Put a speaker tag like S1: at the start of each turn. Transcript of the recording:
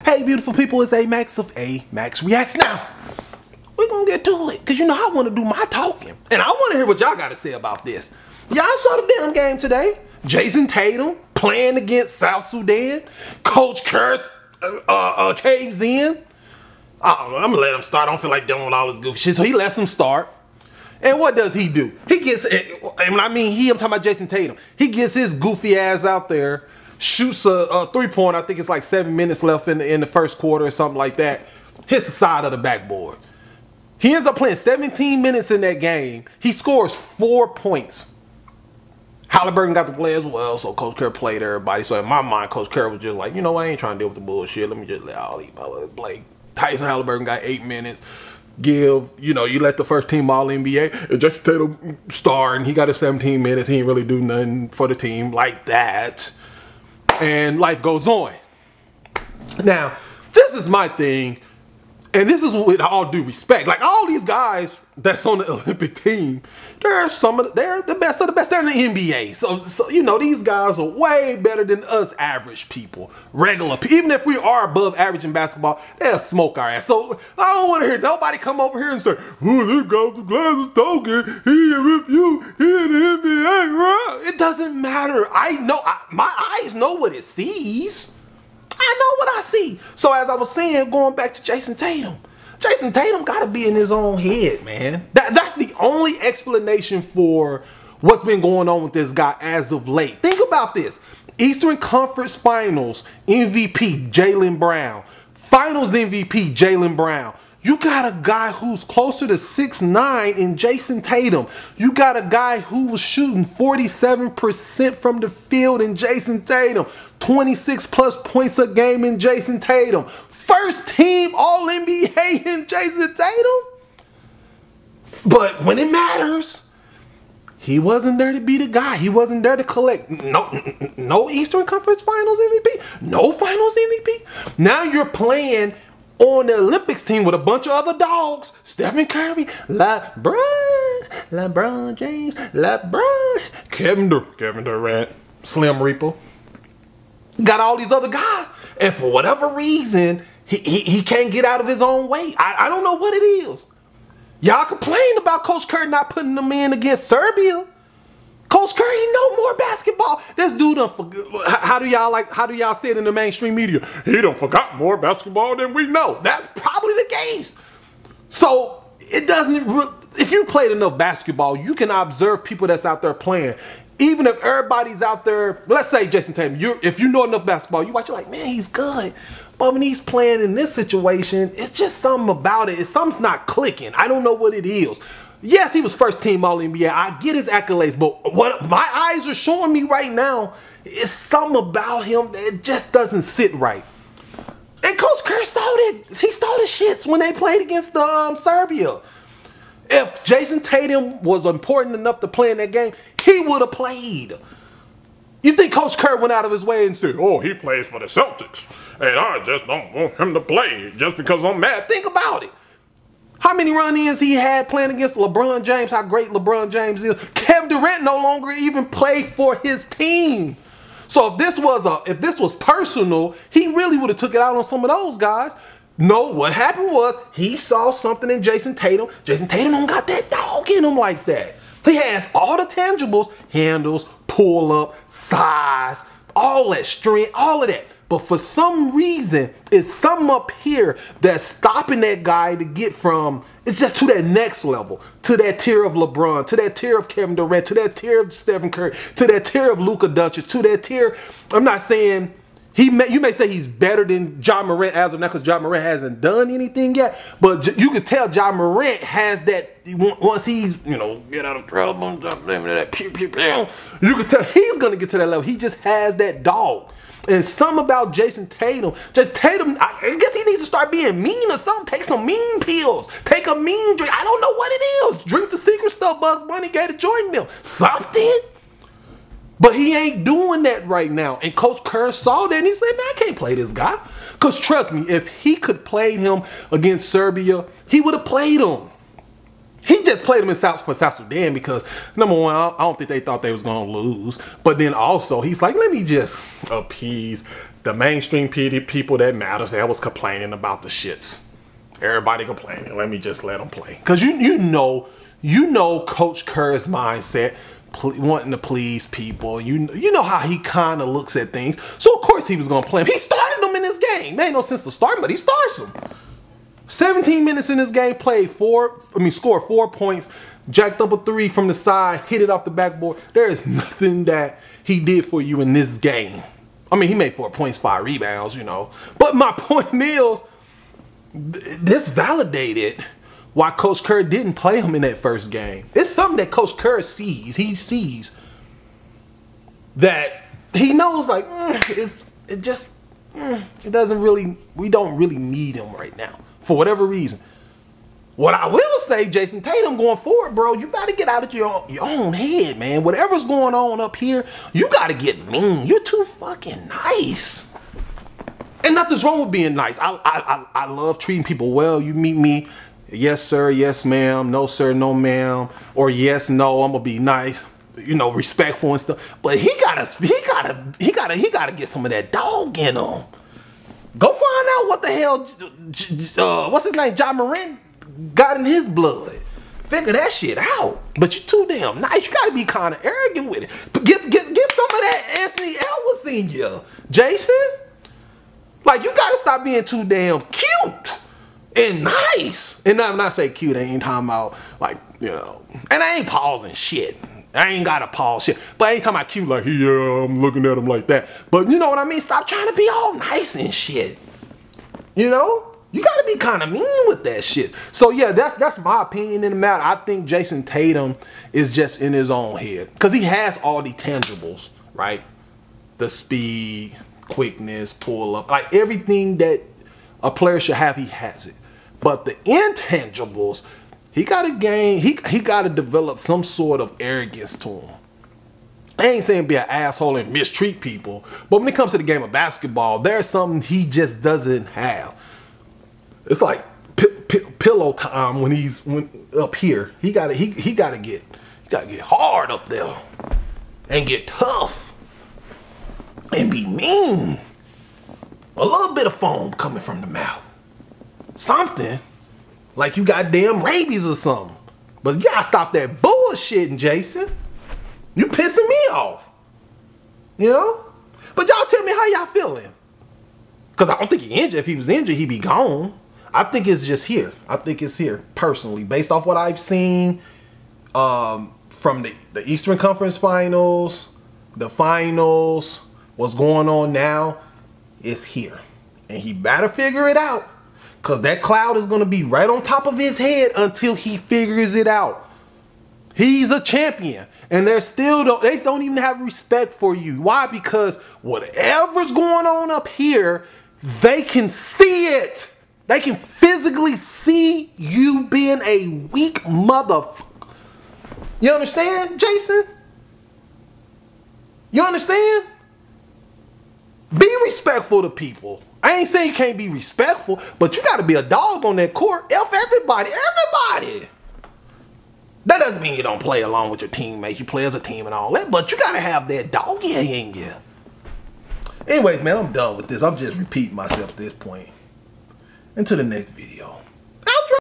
S1: Hey, beautiful people, it's A-Max of A-Max Reacts. Now, we're going to get to it because, you know, I want to do my talking. And I want to hear what y'all got to say about this. Y'all saw the damn game today. Jayson Tatum playing against South Sudan. Coach Curse caves in. I'm going to let him start. I don't feel like doing all this goofy shit. So he lets him start. And what does he do? He gets, and when I mean he, I'm talking about Jayson Tatum. He gets his goofy ass out there, shoots a three-pointer. I think it's like 7 minutes left in the first quarter or something like that. Hits the side of the backboard. He ends up playing 17 minutes in that game. He scores 4 points. Halliburton got to play as well, so Coach Kerr played everybody. So in my mind, Coach Kerr was just like, you know, I ain't trying to deal with the bullshit. Let me just let all these play. Tyson Halliburton got 8 minutes. You know, you let the first team All-NBA. Jayson Tatum start, and he got his 17 minutes. He ain't really do nothing for the team like that. And life goes on. Now, this is my thing, and this is with all due respect. Like, all these guys that's on the Olympic team, they're the best of the best. They're in the NBA. So you know, these guys are way better than us average people, regular people. Even if we are above average in basketball, they'll smoke our ass. So I don't want to hear nobody come over here and say, "Oh, this guy's the glass is talking. He rip you. He in the NBA." Right? It doesn't matter. I know. My eyes know what it sees. I know what I see. So as I was saying, going back to Jayson Tatum. Jayson Tatum got to be in his own head, man. That's the only explanation for what's been going on with this guy as of late. Think about this. Eastern Conference Finals MVP, Jaylen Brown. Finals MVP, Jaylen Brown. You got a guy who's closer to 6'9" in Jayson Tatum. You got a guy who was shooting 47% from the field in Jayson Tatum. 26+ points a game in Jayson Tatum. First team All-NBA in Jayson Tatum. But when it matters, he wasn't there to be the guy. He wasn't there to collect no Eastern Conference Finals MVP. No Finals MVP. Now you're playing on the Olympics team with a bunch of other dogs. Stephen Curry, LeBron James, Kevin Durant, Slim Reaper. Got all these other guys. And for whatever reason, he can't get out of his own way. I don't know what it is. Y'all complain about Coach Curry not putting them in against Serbia. Coach Curry know more basketball. This dude done how do y'all say it in the mainstream media? He done forgot more basketball than we know. That's probably the case. So it doesn't, if you played enough basketball, you can observe people that's out there playing. Even if everybody's out there, let's say Jayson Tatum, if you know enough basketball, you watch, you're like, man, he's good. But when he's playing in this situation, it's just something about it. Something's not clicking. I don't know what it is. Yes, he was first team All-NBA. I get his accolades, but what my eyes are showing me right now is something about him that just doesn't sit right. And Coach Kerr saw it. He saw the shits when they played against Serbia. If Jayson Tatum was important enough to play in that game, he would have played. You think Coach Kerr went out of his way and said, "Oh, he plays for the Celtics, and I just don't want him to play just because I'm mad"? Think about it. How many run-ins he had playing against LeBron James, how great LeBron James is. Kevin Durant no longer even played for his team. So if this was personal, he really would have took it out on some of those guys. No, what happened was he saw something in Jayson Tatum. Jayson Tatum don't got that dog in him like that. He has all the tangibles, handles, pull-up, size, all that strength, all of that. But for some reason, it's something up here that's stopping that guy to get from, it's just to that next level, to that tier of LeBron, to that tier of Kevin Durant, to that tier of Stephen Curry, to that tier of Luka Doncic, to that tier. I'm not saying, you may say he's better than Ja Morant as of now because Ja Morant hasn't done anything yet, but you can tell Ja Morant has that, once he's, you know, get out of trouble, you can tell he's going to get to that level. He just has that dog. And something about Jayson Tatum, I guess he needs to start being mean or something. Take some mean pills. Take a mean drink. I don't know what it is. Drink the secret stuff Bugs Bunny gave to Jordan Mill. Something. But he ain't doing that right now. And Coach Kerr saw that and he said, man, I can't play this guy. Because trust me, if he could play him against Serbia, he would have played him. He just played him for South Sudan because, number one, I don't think they thought they was going to lose. But then also, he's like, let me just appease the mainstream people that matters, that was complaining about the shits. Everybody complaining. Let me just let them play. Because you know Coach Kerr's mindset, wanting to please people. You know how he kind of looks at things. So, of course, he was going to play him. He started him in this game. There ain't no sense to start him, but he starts him. 17 minutes in this game, scored 4 points, jacked up a 3 from the side, hit it off the backboard. There is nothing that he did for you in this game. I mean, he made 4 points, 5 rebounds, you know. But my point is, this validated why Coach Kerr didn't play him in that first game. It's something that Coach Kerr sees. He sees that he knows, like, it doesn't really, we don't really need him right now for whatever reason. What I will say, Jayson Tatum, going forward, bro, you got to get out of your own head, man. Whatever's going on up here, you got to get mean. You're too fucking nice. And nothing's wrong with being nice. I love treating people well. You meet me, yes, sir, yes, ma'am, no, sir, no, ma'am, or yes, no, I'm going to be nice, you know, respectful and stuff. But he gotta get some of that dog in him. Go find out what the hell, what's his name, Ja Morant got in his blood. Figure that shit out. But you're too damn nice. You gotta be kind of arrogant with it. But get some of that Anthony Edwards in you, Jayson. Like, you gotta stop being too damn cute and nice. And I'm not saying cute, I ain't talking about, like, you know, and I ain't pausing shit. I ain't gotta pause shit. But I ain't talking about cute like, yeah, I'm looking at him like that. But you know what I mean? Stop trying to be all nice and shit. You know? You gotta be kind of mean with that shit. So yeah, that's my opinion in the matter. I think Jayson Tatum is just in his own head. Because he has all the tangibles, right? The speed, quickness, pull up, like everything that a player should have, he has it. But the intangibles, he gotta gain, he gotta develop some sort of arrogance to him. I ain't saying be an asshole and mistreat people, but when it comes to the game of basketball, there's something he just doesn't have. It's like pillow time when he's up here. He gotta get hard up there and get tough and be mean. A little bit of foam coming from the mouth. Something like you got damn rabies or something. But you gotta stop that bullshitting, Jayson. You pissing me off. You know? But y'all tell me how y'all feeling. Because I don't think he injured. If he was injured, he'd be gone. I think it's just here. I think it's here, personally. Based off what I've seen from the Eastern Conference Finals, the finals, what's going on now, it's here. And he better figure it out. Because that cloud is going to be right on top of his head until he figures it out. He's a champion. And they don't even have respect for you. Why? Because whatever's going on up here, they can see it. They can physically see you being a weak motherfucker. You understand, Jayson? You understand? Be respectful to people. I ain't saying you can't be respectful, but you got to be a dog on that court. F everybody. Everybody. That doesn't mean you don't play along with your teammates. You play as a team and all that, but you got to have that dog in you. Anyways, man, I'm done with this. I'm just repeating myself at this point. Until the next video.